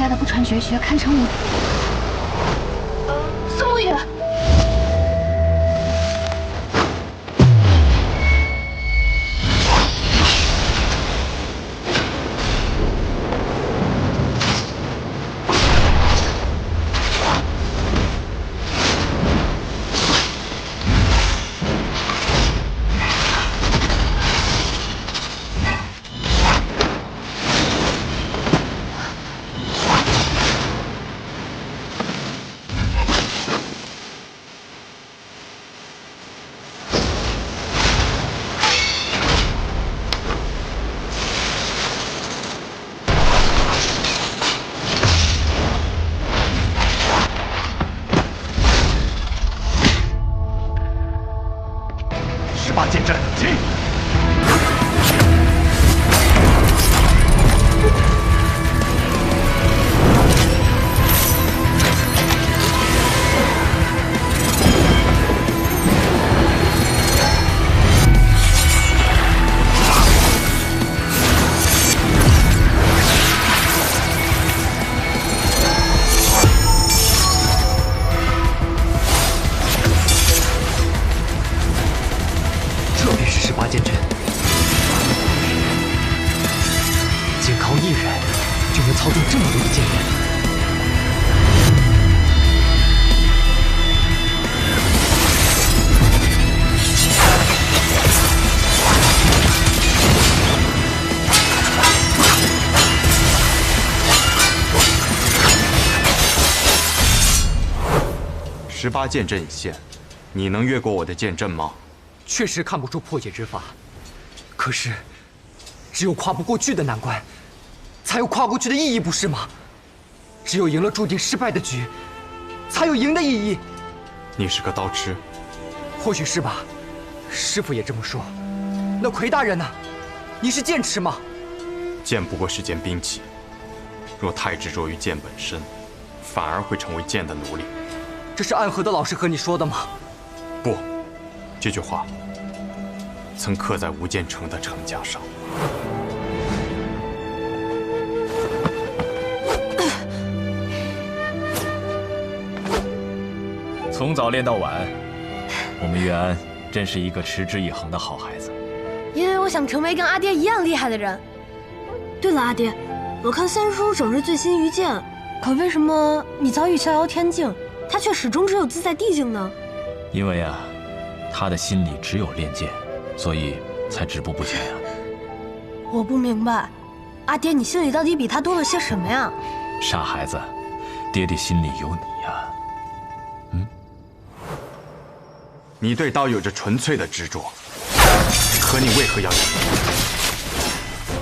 家的不传绝学，堪称无。苏沐雨。 18剑阵，起！18剑阵，仅靠一人就能操纵这么多的剑人。18剑阵已现，你能越过我的剑阵吗？ 确实看不出破解之法，可是，只有跨不过去的难关，才有跨过去的意义，不是吗？只有赢了注定失败的局，才有赢的意义。你是个刀痴，或许是吧，师傅也这么说。那魁大人呢？你是剑痴吗？剑不过是件兵器，若太执着于剑本身，反而会成为剑的奴隶。这是暗河的老师和你说的吗？不。 这句话曾刻在无间城的城墙上。从早练到晚，我们岳安真是一个持之以恒的好孩子。因为我想成为跟阿爹一样厉害的人。对了，阿爹，我看三叔整日醉心于剑，可为什么你早已逍遥天境，他却始终只有自在地境呢？因为啊。 他的心里只有练剑，所以才止步不前呀。我不明白，阿爹，你心里到底比他多了些什么呀？傻孩子，爹爹心里有你呀。嗯，你对刀有着纯粹的执着，可你为何要赢？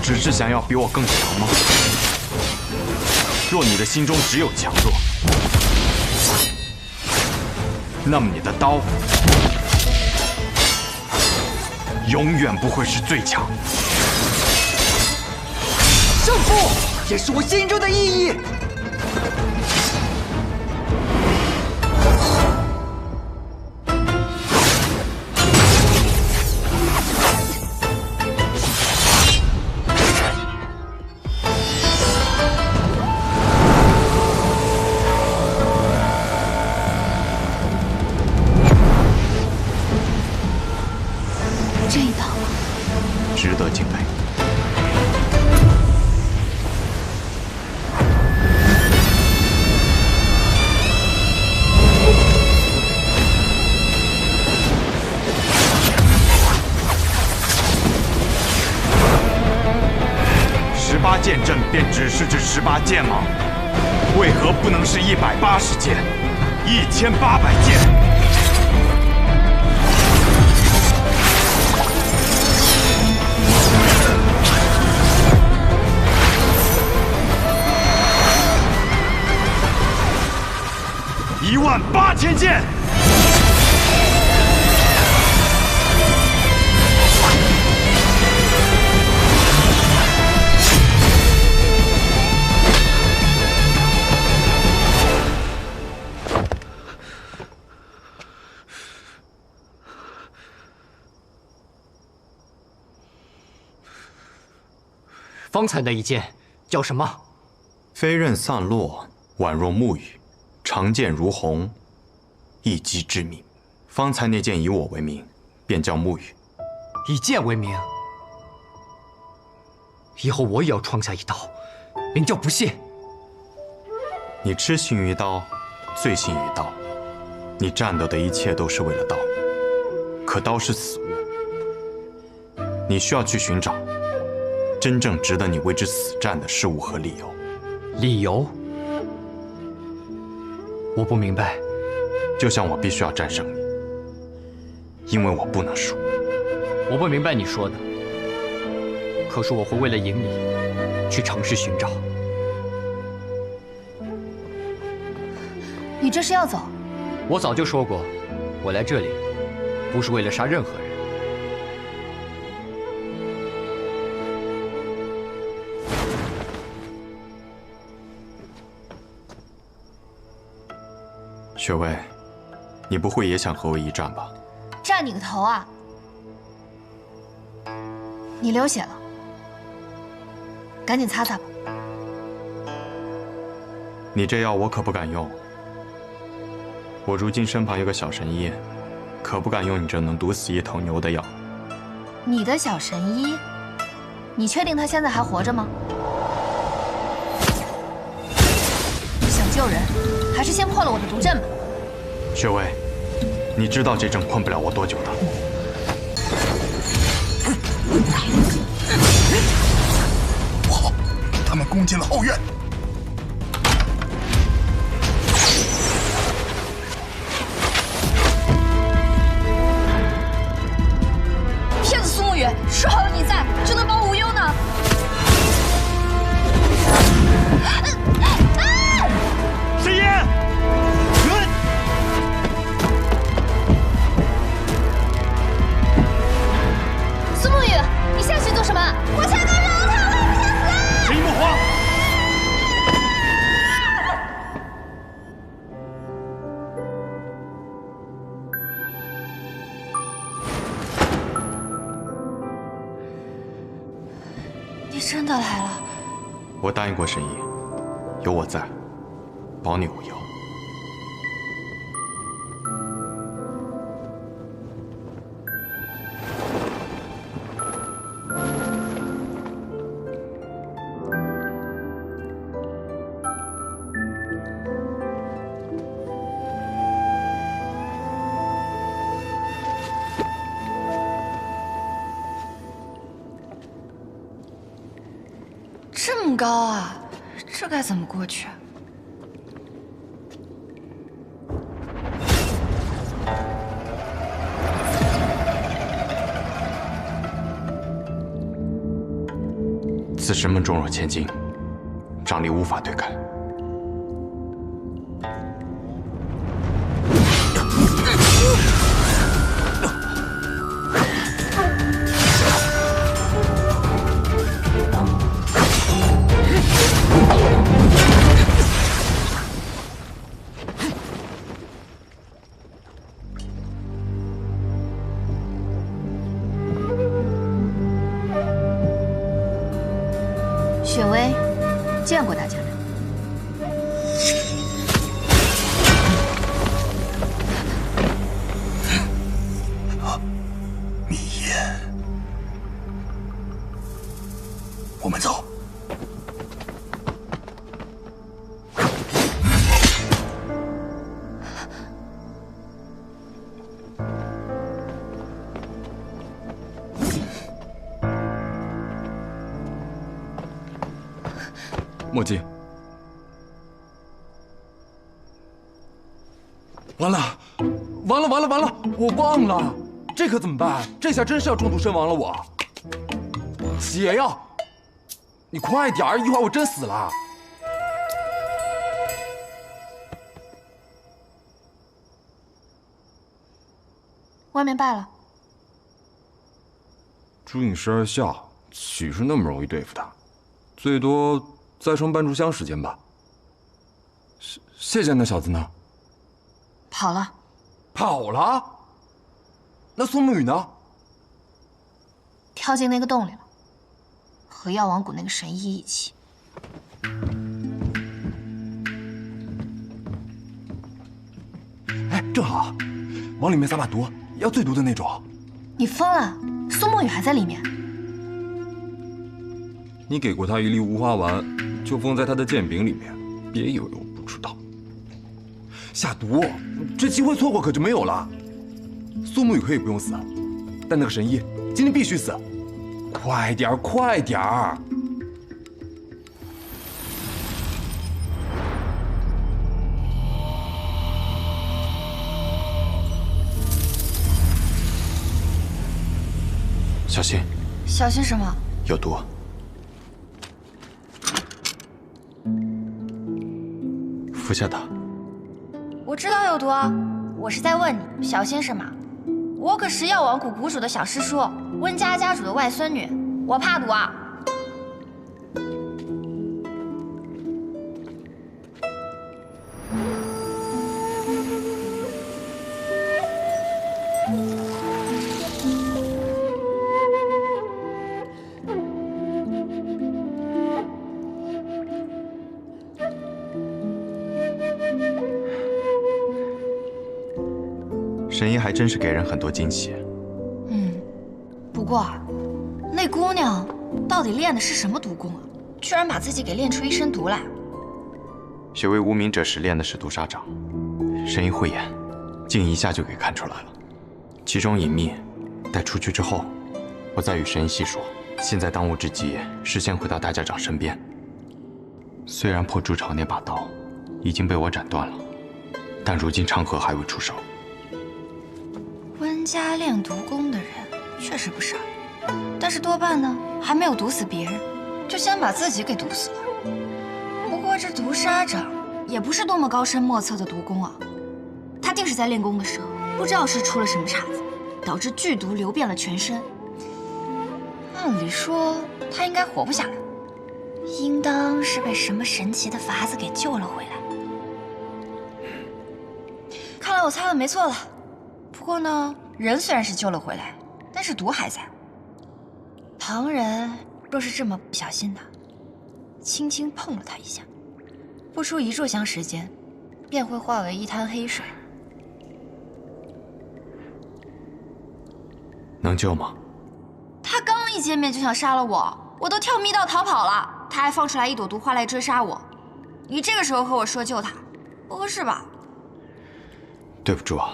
只是想要比我更强吗？若你的心中只有强弱，那么你的刀。 永远不会是最强。胜负也是我心中的意义。这一刀值得敬佩。18剑阵便只是这18剑吗？为何不能是180剑、1800剑？ 18000剑！方才那一剑叫什么？飞刃散落，宛若暮雨；长剑如虹，一击致命。方才那剑以我为名，便叫暮雨。以剑为名，以后我也要创下一刀，名叫不懈。你痴心于刀，醉心于刀，你战斗的一切都是为了刀。可刀是死物，你需要去寻找真正值得你为之死战的事物和理由。理由？我不明白。就像我必须要战胜你，因为我不能输。我不明白你说的，可是我会为了赢你，去尝试寻找。你这是要走？我早就说过，我来这里不是为了杀任何人。雪薇，你不会也想和我一战吧？战你个头啊！你流血了，赶紧擦擦吧。你这药我可不敢用。我如今身旁有个小神医，可不敢用你这能毒死一头牛的药。你的小神医，你确定他现在还活着吗？想救人，还是先破了我的毒阵吧。雪薇，你知道这阵困不了我多久的。不好，他们攻进了后院。骗子苏沐雨，说好有你在，就能保我无忧呢。沈烟，苏沐雨，你下去做什么？我想干扰他，我不想死。沈一莫慌。你真的来了？我答应过沈一，有我在，保你无忧。这么高啊，这该怎么过去？此神门重若千斤，张力无法对开。雪薇，见过大家人。密言，我们走。墨迹，完了，完了，完了，完了！我忘了，这可怎么办？这下真是要中毒身亡了我。解药，你快点儿，一会儿我真死了。外面败了，朱隐十二下岂是那么容易对付的？最多再剩半炷香时间吧。谢谢那小子呢？跑了。跑了？那苏沐雨呢？跳进那个洞里了，和药王谷那个神医一起。正好，往里面撒把毒，要最毒的那种。你疯了？苏沐雨还在里面。你给过他一粒无花丸，就封在他的剑柄里面，别以为我不知道。下毒，这机会错过可就没有了。苏沐雨可以不用死，但那个神医今天必须死。快点儿，快点儿！小心，小心什么？有毒。服下它。我知道有毒啊，我是在问你小心什么？我可是药王谷谷主的小师叔，温家家主的外孙女，我怕毒啊！神医还真是给人很多惊喜。不过，那姑娘到底练的是什么毒功啊？居然把自己给练出一身毒来！学为无名者时练的是毒沙掌，神医慧眼，竟一下就给看出来了。其中隐秘，待出去之后，我再与神医细说。现在当务之急是先回到大家长身边。虽然破筑巢那把刀已经被我斩断了，但如今长河还未出手。温家练毒功的人确实不少，但是多半呢还没有毒死别人，就先把自己给毒死了。不过这毒沙掌也不是多么高深莫测的毒功啊，他定是在练功的时候不知道是出了什么岔子，导致剧毒流遍了全身。按理说他应该活不下来，应当是被什么神奇的法子给救了回来。看来我猜的没错了。不过呢，人虽然是救了回来，但是毒还在。旁人若是这么不小心的，轻轻碰了他一下，不出一炷香时间，便会化为一滩黑水。能救吗？他刚一见面就想杀了我，我都跳密道逃跑了，他还放出来一朵毒花来追杀我。你这个时候和我说救他，不合适吧？对不住啊，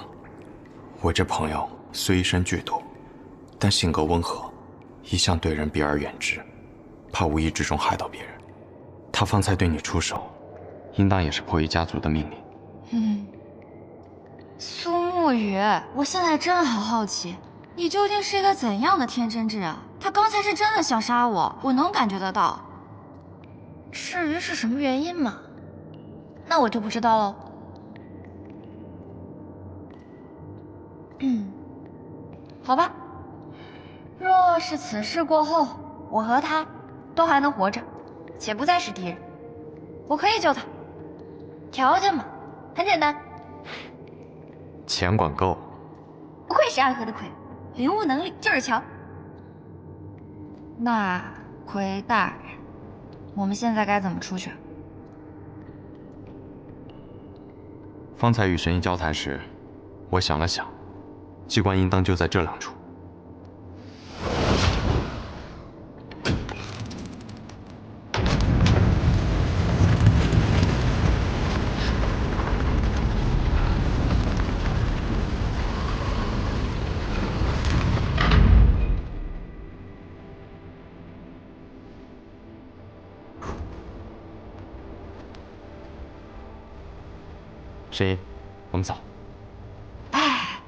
我这朋友虽一身剧毒，但性格温和，一向对人避而远之，怕无意之中害到别人。他方才对你出手，应当也是迫于家族的命令。苏沐雨，我现在真的好好奇，你究竟是一个怎样的天真之人？他刚才是真的想杀我，我能感觉得到。至于是什么原因嘛，那我就不知道喽。好吧。若是此事过后，我和他都还能活着，且不再是敌人，我可以救他。条件嘛，很简单，钱管够。不愧是安河的魁，领悟能力就是强。那魁大人，我们现在该怎么出去？方才与神医交谈时，我想了想，机关应当就在这两处。神医，我们走。哎，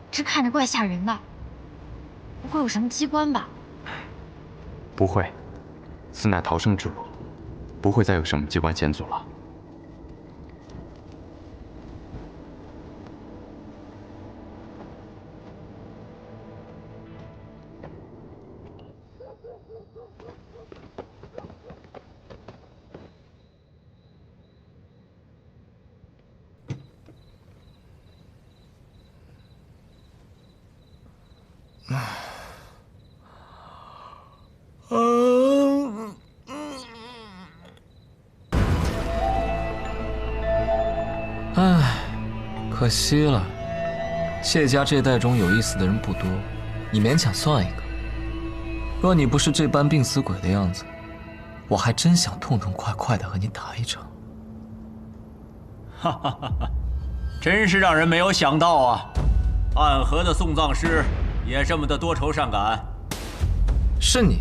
这看着怪吓人的，不会有什么机关吧？不会，此乃逃生之路，不会再有什么机关险阻了。唉，可惜了，谢家这代中有意思的人不多，你勉强算一个。若你不是这般病死鬼的样子，我还真想痛痛快快的和你打一场。哈哈哈哈，真是让人没有想到啊！暗河的送葬师也这么的多愁善感。是你，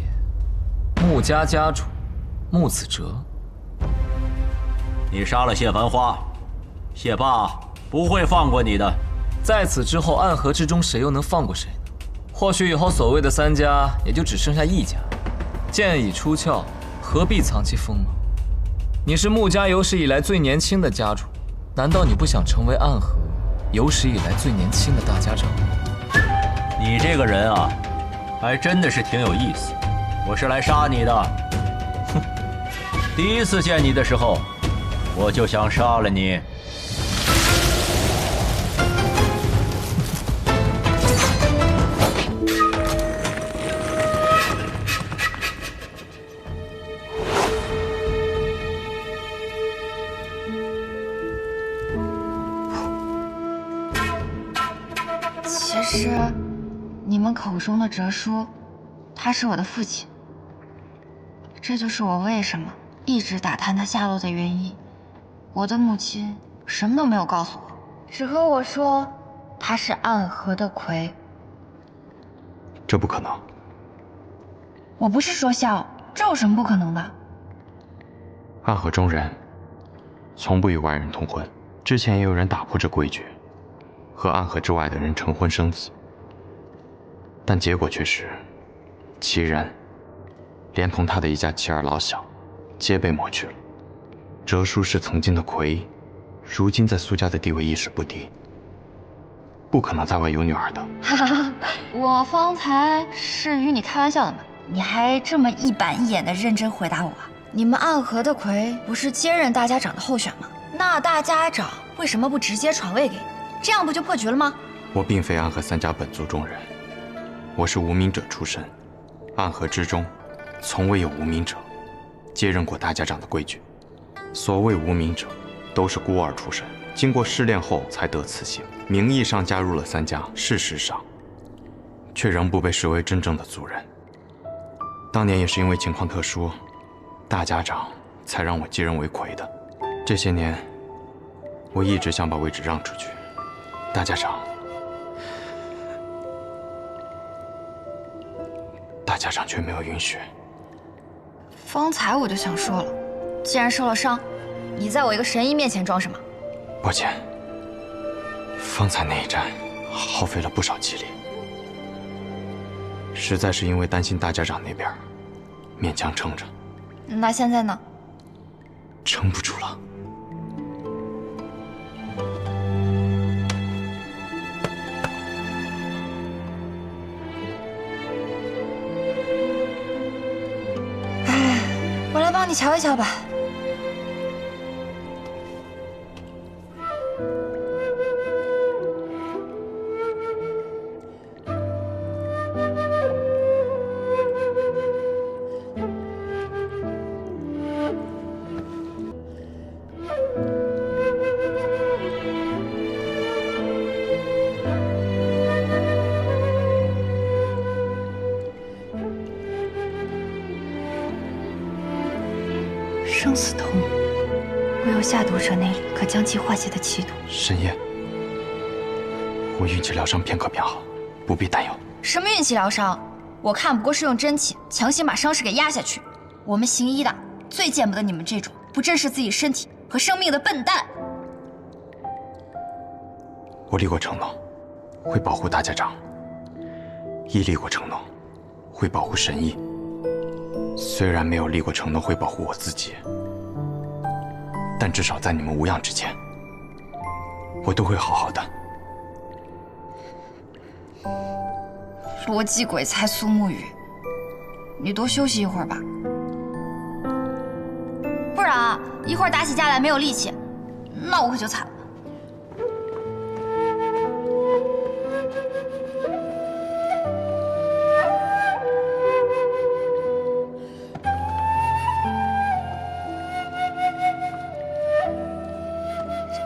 穆家家主穆子哲。你杀了谢繁花，谢爸不会放过你的。在此之后，暗河之中谁又能放过谁呢？或许以后所谓的三家也就只剩下一家。剑已出鞘，何必藏其锋芒？你是穆家有史以来最年轻的家主，难道你不想成为暗河有史以来最年轻的大家长？你这个人啊，还真的是挺有意思。我是来杀你的。哼，第一次见你的时候，我就想杀了你。其实，你们口中的哲叔，他是我的父亲。这就是我为什么一直打探他下落的原因。我的母亲什么都没有告诉我，只和我说他是暗河的魁。这不可能。我不是说笑，这有什么不可能的？暗河中人从不与外人通婚，之前也有人打破这规矩，和暗河之外的人成婚生子，但结果却是，其人连同他的一家妻儿老小，皆被抹去了。哲叔是曾经的魁，如今在苏家的地位亦是不低，不可能在外有女儿的。哈哈，我方才是与你开玩笑的嘛，你还这么一板一眼的认真回答我啊？你们暗河的魁不是接任大家长的候选吗？那大家长为什么不直接传位给你？这样不就破局了吗？我并非暗河三家本族中人，我是无名者出身，暗河之中从未有无名者接任过大家长的规矩。所谓无名者，都是孤儿出身，经过试炼后才得此姓，名义上加入了三家，事实上却仍不被视为真正的族人。当年也是因为情况特殊，大家长才让我接任为魁的。这些年，我一直想把位置让出去，大家长，大家长却没有允许。方才我就想说了，既然受了伤，你在我一个神医面前装什么？抱歉，方才那一战耗费了不少气力，实在是因为担心大家长那边，勉强撑着。那现在呢？撑不住了。我来帮你瞧一瞧吧。生死同源，唯有下毒者那里可将其化解的奇毒。深夜，我运气疗伤片刻便好，不必担忧。什么运气疗伤？我看不过是用真气强行把伤势给压下去。我们行医的最见不得你们这种不珍视自己身体和生命的笨蛋。我立过承诺，会保护大家长，亦立过承诺，会保护神医。虽然没有立过承诺会保护我自己，但至少在你们无恙之前，我都会好好的。逻辑鬼才苏沐雨，你多休息一会儿吧，不然啊，一会儿打起架来没有力气，那我可就惨了。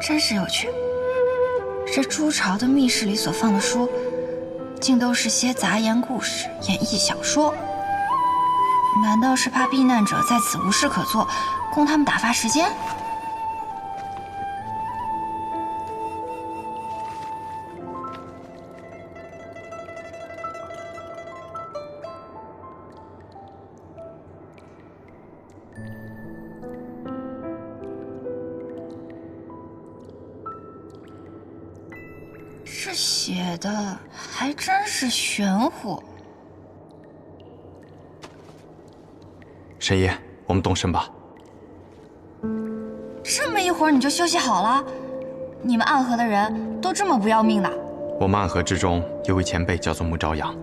真是有趣，这朱朝的密室里所放的书，竟都是些杂言故事、演绎小说。难道是怕避难者在此无事可做，供他们打发时间？这写的还真是玄乎。神医，我们动身吧。这么一会儿你就休息好了？你们暗河的人都这么不要命的？我们暗河之中有位前辈叫做穆朝阳，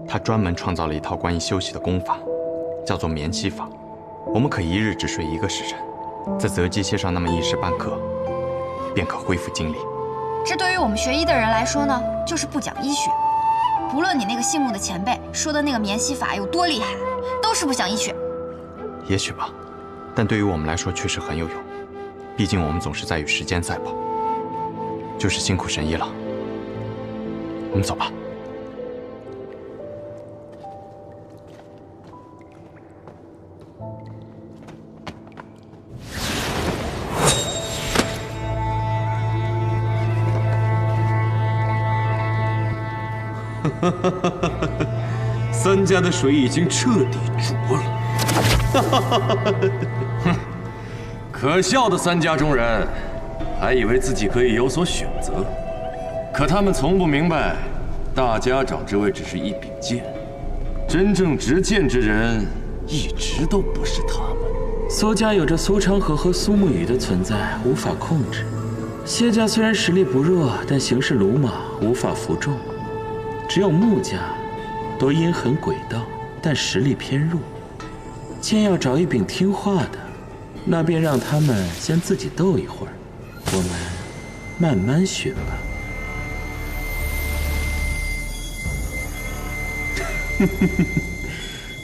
他专门创造了一套关于休息的功法，叫做眠息法。我们可一日只睡1个时辰，在择机歇上那么1时半刻，便可恢复精力。这对于我们学医的人来说呢，就是不讲医学。不论你那个姓穆的前辈说的那个眠息法有多厉害，都是不讲医学。也许吧，但对于我们来说确实很有用。毕竟我们总是在与时间赛跑。就是辛苦神医了，我们走吧。三家的水已经彻底浊了。哼，可笑的三家中人，还以为自己可以有所选择，可他们从不明白，大家长之位只是一柄剑，真正执剑之人一直都不是他们。苏家有着苏长河和苏沐雨的存在，无法控制；谢家虽然实力不弱，但行事鲁莽，无法服众。只有穆家，都阴狠诡道，但实力偏弱。剑要找一柄听话的，那便让他们先自己斗一会儿，我们慢慢寻吧。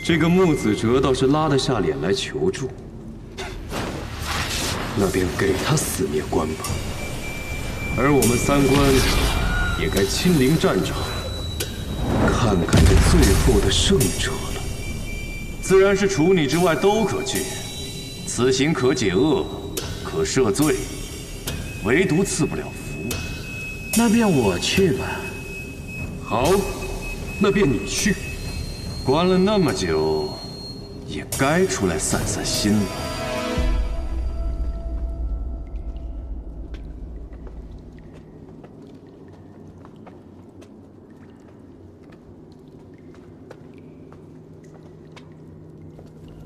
这个穆子哲倒是拉得下脸来求助，那便给他死灭关吧。而我们三关也该亲临战场，看看这最后的胜者了。自然是除你之外都可去，此行可解厄，可赦罪，唯独赐不了福。那便我去吧。好，那便你去。关了那么久，也该出来散散心了。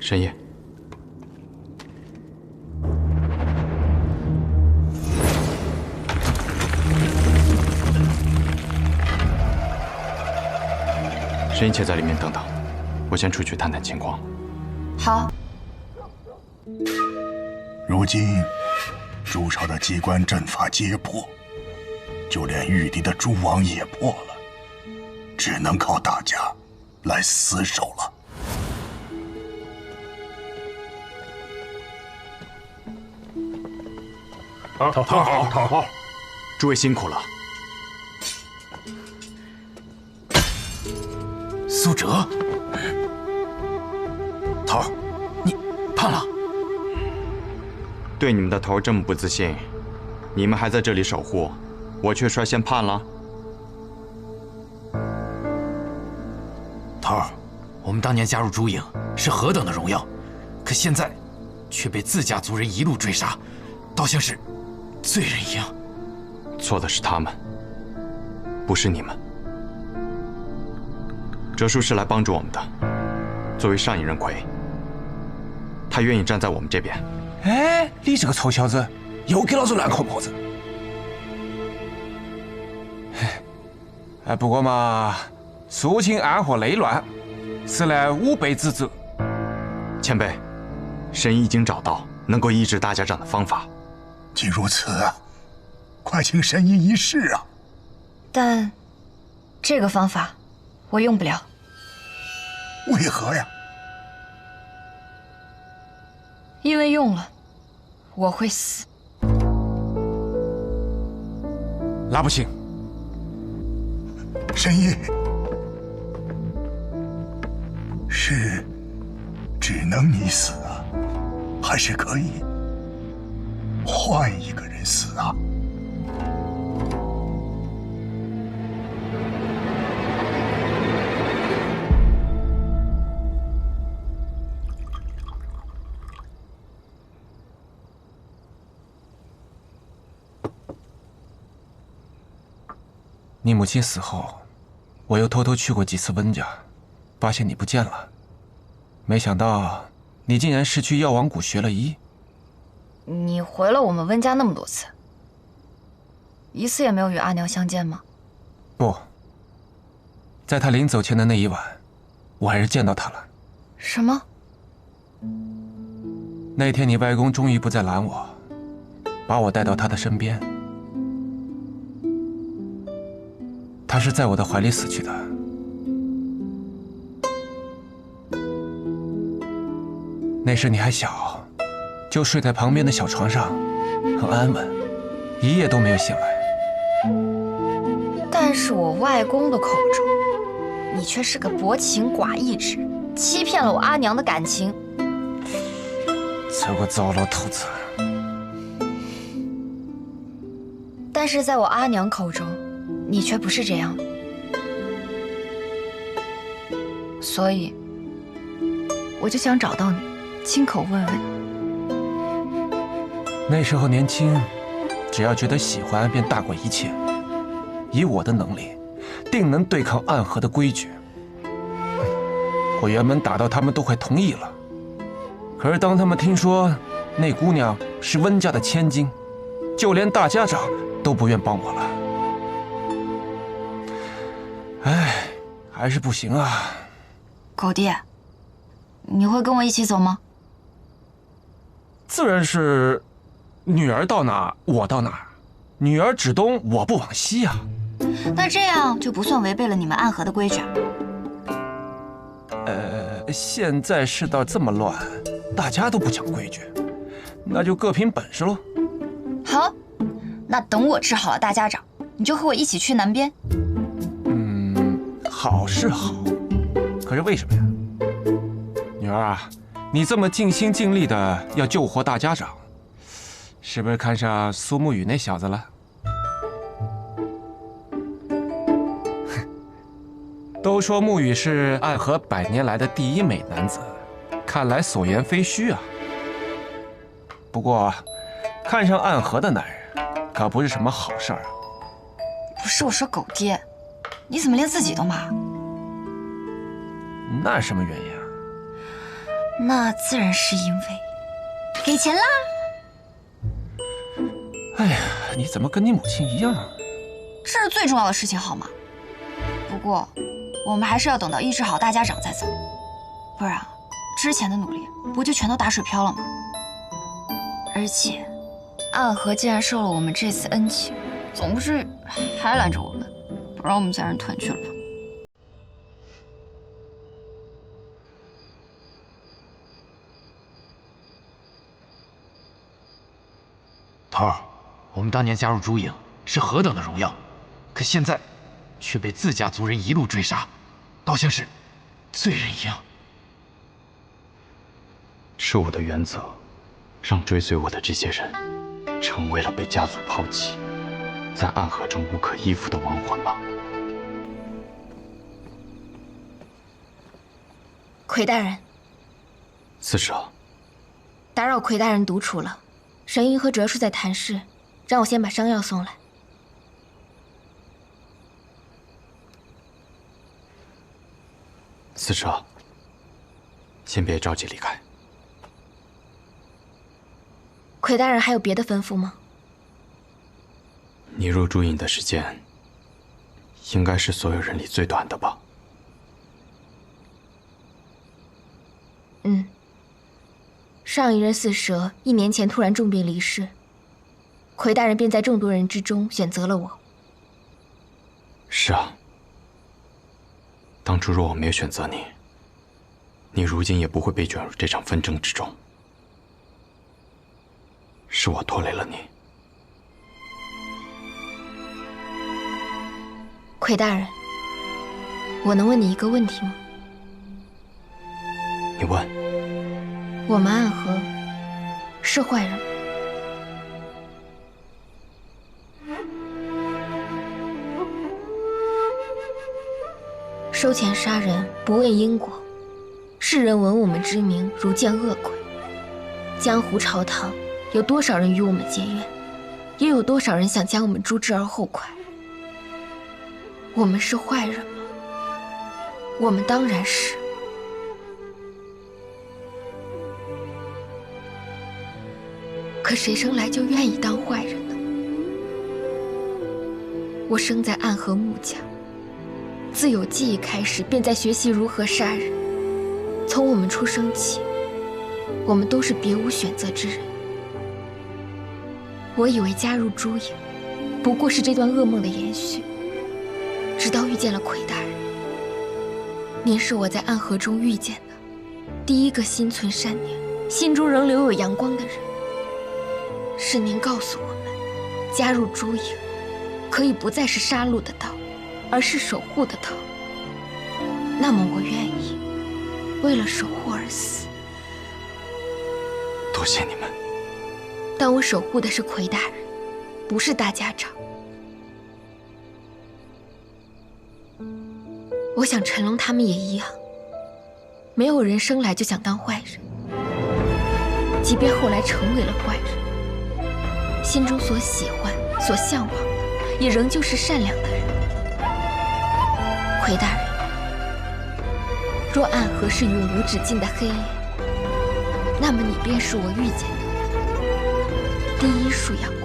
神医，神医且在里面等等，我先出去探探情况。好。如今，朱朝的机关阵法皆破，就连玉帝的蛛网也破了，只能靠大家来死守了。好，诸位辛苦了。苏哲，头儿，你叛了？对你们的头这么不自信，你们还在这里守护，我却率先叛了。头儿，我们当年加入朱影是何等的荣耀，可现在却被自家族人一路追杀，倒像是罪人一样。错的是他们，不是你们。哲叔是来帮助我们的，作为上一任魁，他愿意站在我们这边。哎，你这个臭小子，又给老子乱扣脖子！哎，不过嘛，肃清暗河内乱，实乃吾辈之责。前辈，神医已经找到能够医治大家长的方法。既如此啊，快请神医一试啊！但这个方法我用不了。为何呀？因为用了，我会死。那不行。神医，是只能你死啊，还是可以换一个人死啊？你母亲死后，我又偷偷去过几次温家，发现你不见了。没想到你竟然是去药王谷学了医。你回了我们温家那么多次，一次也没有与阿娘相见吗？不，在她临走前的那一晚，我还是见到她了。什么？那天你外公终于不再拦我，把我带到他的身边。他是在我的怀里死去的。那时你还小，就睡在旁边的小床上，很安稳，一夜都没有醒来。但是我外公的口中，你却是个薄情寡义之人，欺骗了我阿娘的感情。这个糟老头子！但是在我阿娘口中，你却不是这样的，所以我就想找到你，亲口问问。那时候年轻，只要觉得喜欢，便大过一切。以我的能力，定能对抗暗河的规矩。我原本打到他们都快同意了，可是当他们听说那姑娘是温家的千金，就连大家长都不愿帮我了。唉，还是不行啊。狗弟，你会跟我一起走吗？自然是，女儿到哪我到哪，女儿指东我不往西啊。那这样就不算违背了你们暗河的规矩。现在世道这么乱，大家都不讲规矩，那就各凭本事喽。好，那等我治好了大家长，你就和我一起去南边。好是好，可是为什么呀？女儿啊，你这么尽心尽力的要救活大家长，是不是看上苏沐雨那小子了？都说沐雨是暗河100年来的第一美男子，看来所言非虚啊。不过，看上暗河的男人，可不是什么好事儿啊。不是我说狗爹，你怎么连自己都骂？那什么原因啊？那自然是因为给钱啦。哎呀，你怎么跟你母亲一样啊？这是最重要的事情，好吗？不过，我们还是要等到医治好大家长再走，不然之前的努力不就全都打水漂了吗？而且，暗河既然受了我们这次恩情，总不至于还拦着我们，不让我们家人团聚了吧？头儿，我们当年加入朱影是何等的荣耀，可现在却被自家族人一路追杀，倒像是罪人一样。是我的原则，让追随我的这些人成为了被家族抛弃，在暗河中无可依附的亡魂吗？魁大人，四舍，打扰魁大人独处了。神医和哲叔在谈事，让我先把伤药送来。四舍，先别着急离开。魁大人还有别的吩咐吗？你入朱影的时间，应该是所有人里最短的吧？上一任四蛇1年前突然重病离世，魁大人便在众多人之中选择了我。是啊，当初若我没有选择你，你如今也不会被卷入这场纷争之中。是我拖累了你。魁大人，我能问你一个问题吗？你问。我们暗河是坏人吗？收钱杀人，不问因果，世人闻我们之名如见恶鬼。江湖朝堂，有多少人与我们结怨，也有多少人想将我们诛之而后快。我们是坏人吗？我们当然是。可谁生来就愿意当坏人呢？我生在暗河穆家，自有记忆开始，便在学习如何杀人。从我们出生起，我们都是别无选择之人。我以为加入朱营，不过是这段噩梦的延续，直到遇见了魁大人。您是我在暗河中遇见的第一个心存善念、心中仍留有阳光的人。是您告诉我们，加入朱营，可以不再是杀戮的道，而是守护的道。那么我愿意为了守护而死。多谢你们。但我守护的是魁大人，不是大家长。我想陈龙他们也一样，没有人生来就想当坏人，即便后来成为了坏人，心中所喜欢、所向往的，也仍旧是善良的人。魁大人，若暗河是永无止境的黑夜，那么你便是我遇见的第一束阳光。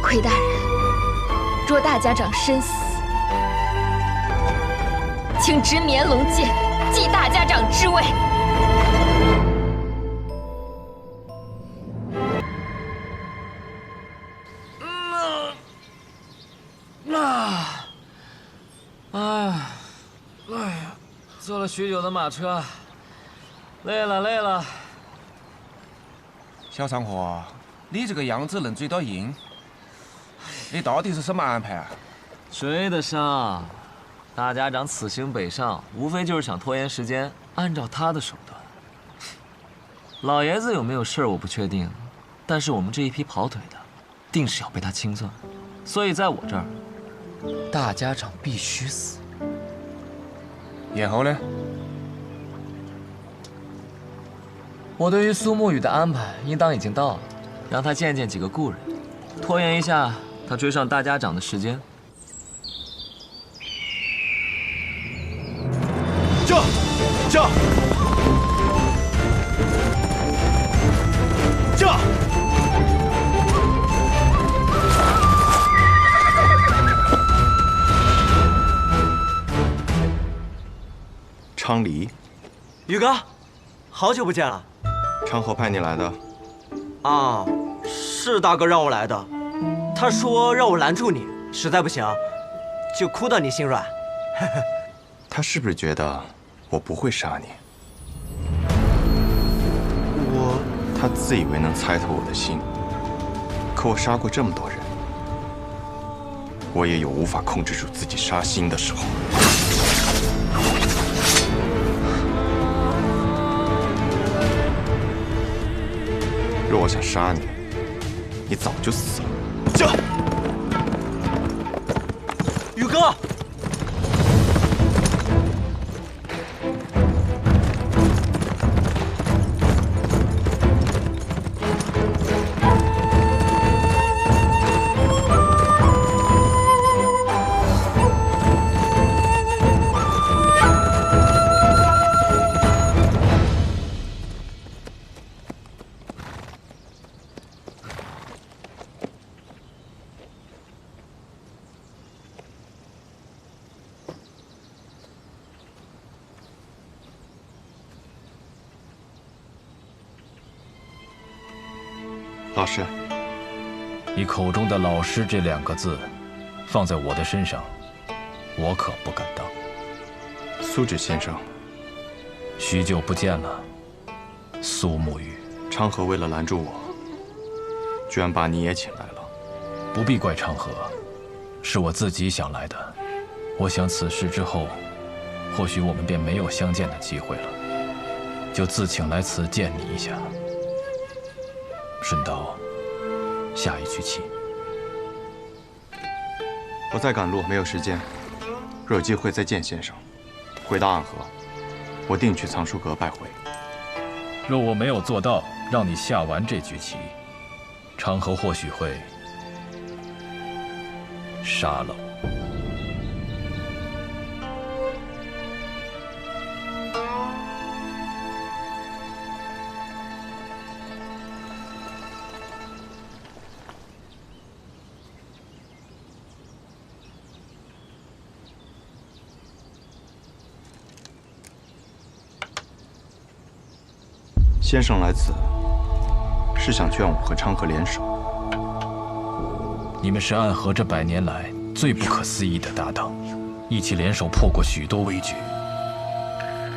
魁大人，若大家长身死，请执绵龙剑，继大家长之位。坐了许久的马车，累了。小上河，你这个样子能追到鹰，你到底是什么安排啊？追得上，大家长此行北上，无非就是想拖延时间，按照他的手段。老爷子有没有事儿我不确定，但是我们这一批跑腿的，定是要被他清算。所以在我这儿，大家长必须死。然后呢？我对于苏沐雨的安排，应当已经到了，让他见见几个故人，拖延一下他追上大家长的时间。驾！昌黎，宇哥，好久不见了。昌河派你来的。啊，是大哥让我来的。他说让我拦住你，实在不行，就哭到你心软。他是不是觉得我不会杀你？他自以为能猜透我的心，可我杀过这么多人，我也有无法控制住自己杀心的时候。若我想杀你，你早就死了。驾！宇哥。老师，你口中的“老师”这2个字，放在我的身上，我可不敢当。苏芷先生，许久不见了，苏沐雨。昌河为了拦住我，居然把你也请来了。不必怪昌河，是我自己想来的。我想此事之后，或许我们便没有相见的机会了，就自请来此见你一下，顺道下一局棋。我在赶路，没有时间。若有机会再见先生。回到暗河，我定去藏书阁拜会。若我没有做到让你下完这局棋，昌河或许会杀了我。先生来此，是想劝我和昌河联手。你们是暗河这100年来最不可思议的搭档，一起联手破过许多危局。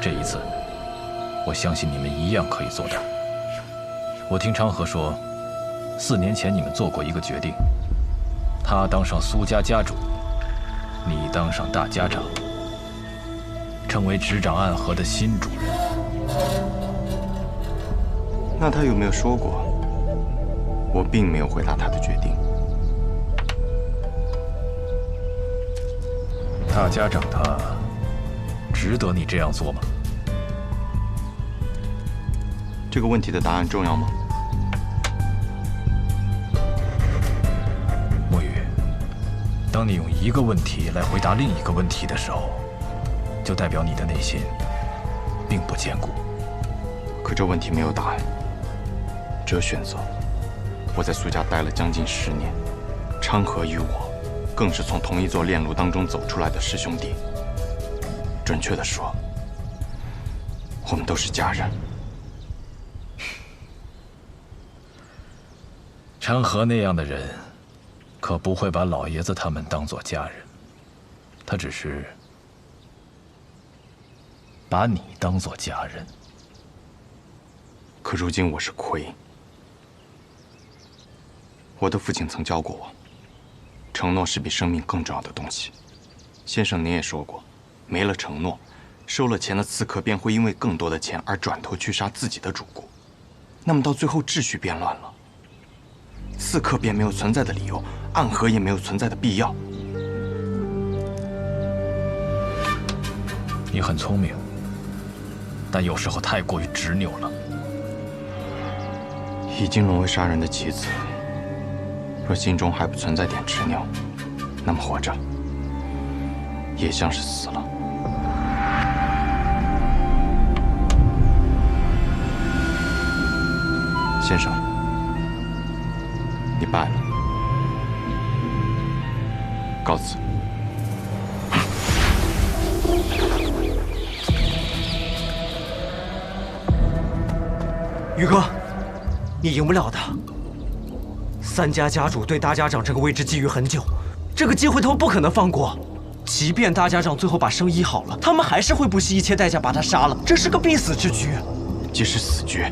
这一次，我相信你们一样可以做到。我听昌河说，4年前你们做过一个决定，他当上苏家家主，你当上大家长，成为执掌暗河的新主人。那他有没有说过？我并没有回答他的决定。大家长他值得你这样做吗？这个问题的答案重要吗？墨雨，当你用一个问题来回答另一个问题的时候，就代表你的内心并不坚固。可这问题没有答案，只有选择。我在苏家待了将近10年，昌河与我更是从同一座炼炉当中走出来的师兄弟。准确地说，我们都是家人。昌河那样的人，可不会把老爷子他们当作家人，他只是把你当作家人。可如今我是亏。我的父亲曾教过我，承诺是比生命更重要的东西。先生您也说过，没了承诺，收了钱的刺客便会因为更多的钱而转头去杀自己的主顾，那么到最后秩序变乱了，刺客便没有存在的理由，暗河也没有存在的必要。你很聪明，但有时候太过于执拗了。已经沦为杀人的棋子，若心中还不存在点执拗，那么活着也像是死了。先生，你败了，告辞。宇哥，你赢不了的。3家家主对大家长这个位置觊觎很久，这个机会他们不可能放过。即便大家长最后把生医好了，他们还是会不惜一切代价把他杀了，这是个必死之局。即使死局，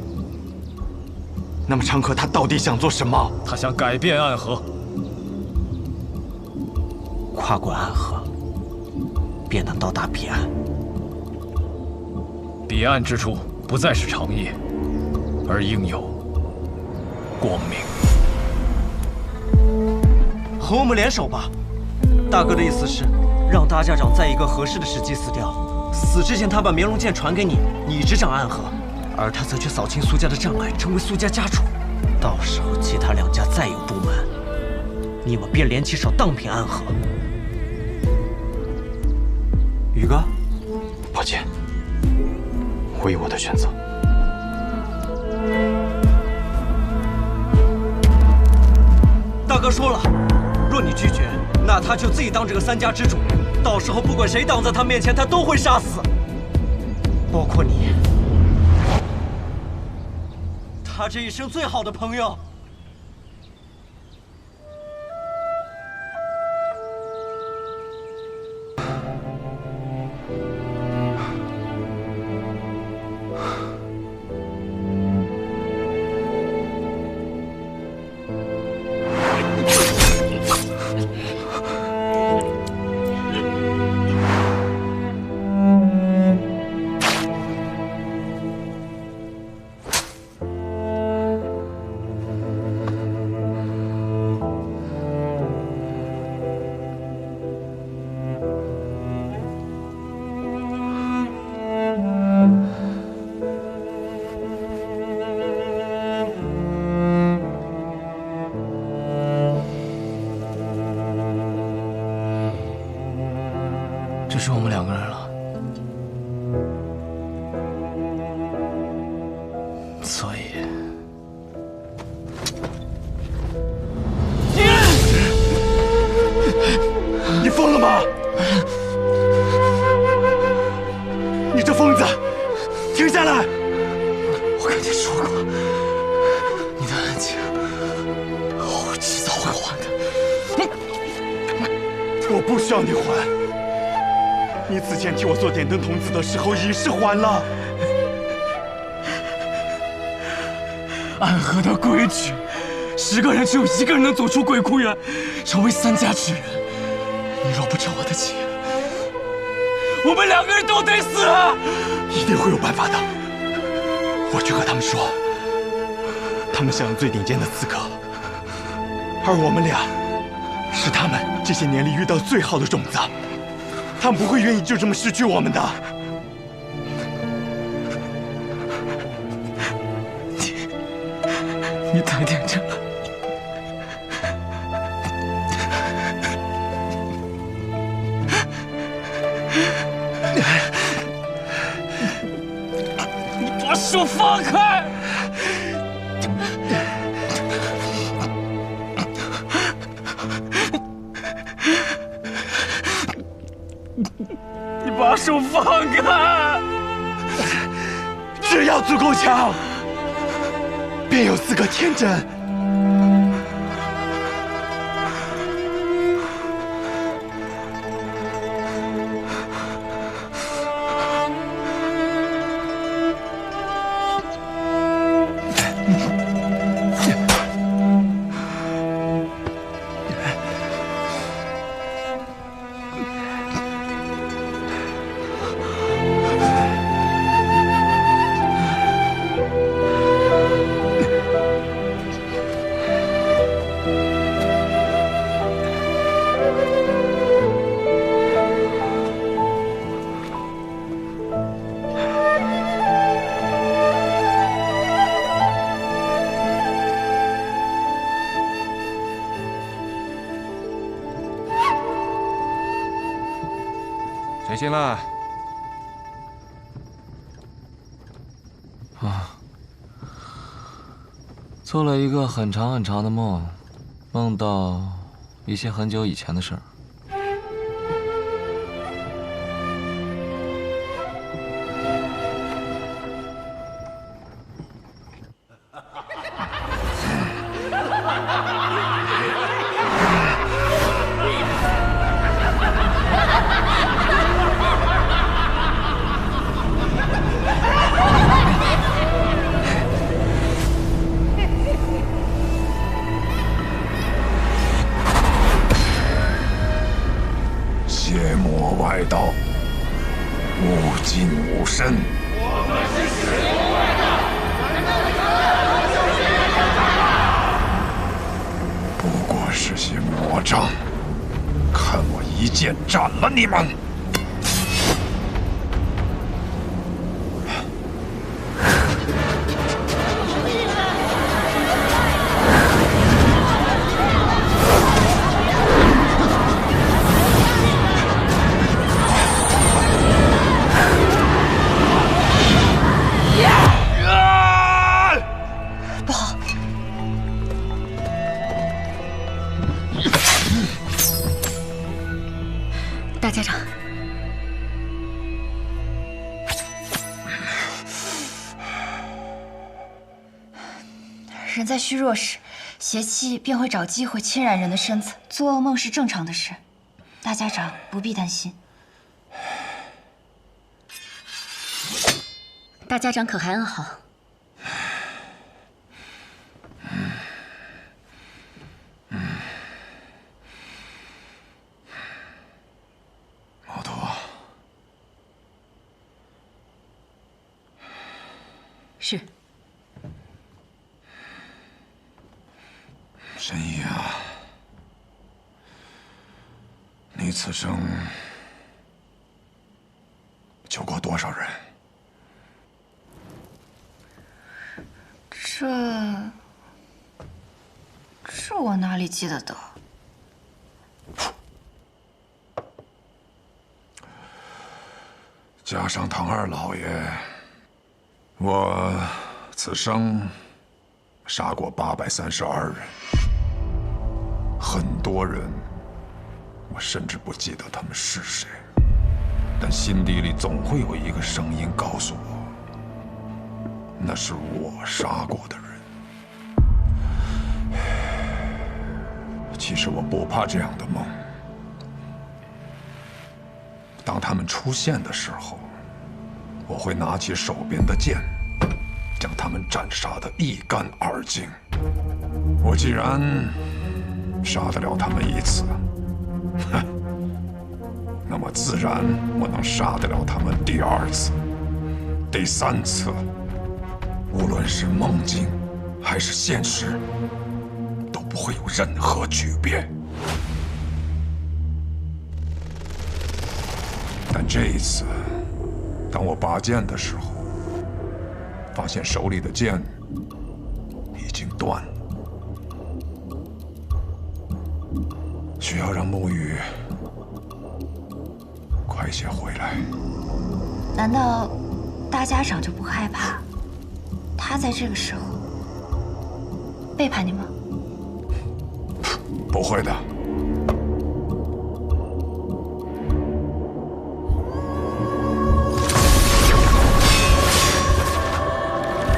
那么昌河他到底想做什么？他想改变暗河，跨过暗河，便能到达彼岸。彼岸之处不再是长夜，而应有光明。和我们联手吧。大哥的意思是，让大家长在一个合适的时机死掉，死之前他把绵龙剑传给你，你执掌暗河，而他则去扫清苏家的障碍，成为苏家家主。到时候其他2家再有不满，你们便联起手荡平暗河。宇哥，抱歉，我有我的选择。大哥说了，若你拒绝，那他就自己当这个3家之主，到时候不管谁挡在他面前，他都会杀死，包括你，他这一生最好的朋友。是我们2个人了。所以，你疯了吗？你这疯子，停下来！我跟你说过，你的恩情，我迟早会还的。我不需要你还，你此前替我做点灯童子的时候已是还了。暗河的规矩，10个人只有1个人能走出鬼窟园，成为3家之人。你若不成我的情，我们2个人都得死！一定会有办法的。我去和他们说，他们想要最顶尖的刺客，而我们俩是他们这些年里遇到最好的种子，他们不会愿意就这么失去我们的。你太天真了。你把手放开！你把手放开！只要足够强，便有资格天真。谁先了？做了一个很长很长的梦，梦到一些很久以前的事儿。邪魔外道，无尽无身。我们是邪魔外道，不过是些魔障，看我一剑斩了你们！大家长，人在虚弱时，邪气便会找机会侵染人的身子，做噩梦是正常的事。大家长不必担心。大家长可还安好？毛头，是。神医啊，你此生救过多少人？这我哪里记得得？加上唐二老爷，我此生杀过832人，很多人，我甚至不记得他们是谁，但心底里总会有一个声音告诉我，那是我杀过的人。其实我不怕这样的梦。当他们出现的时候，我会拿起手边的剑，将他们斩杀得一干二净。我既然杀得了他们一次，那么自然我能杀得了他们第2次、第3次。无论是梦境还是现实，都不会有任何区别。但这一次，当我拔剑的时候，发现手里的剑已经断了，需要让沐雨快些回来。难道大家长就不害怕他在这个时候背叛你吗？不会的。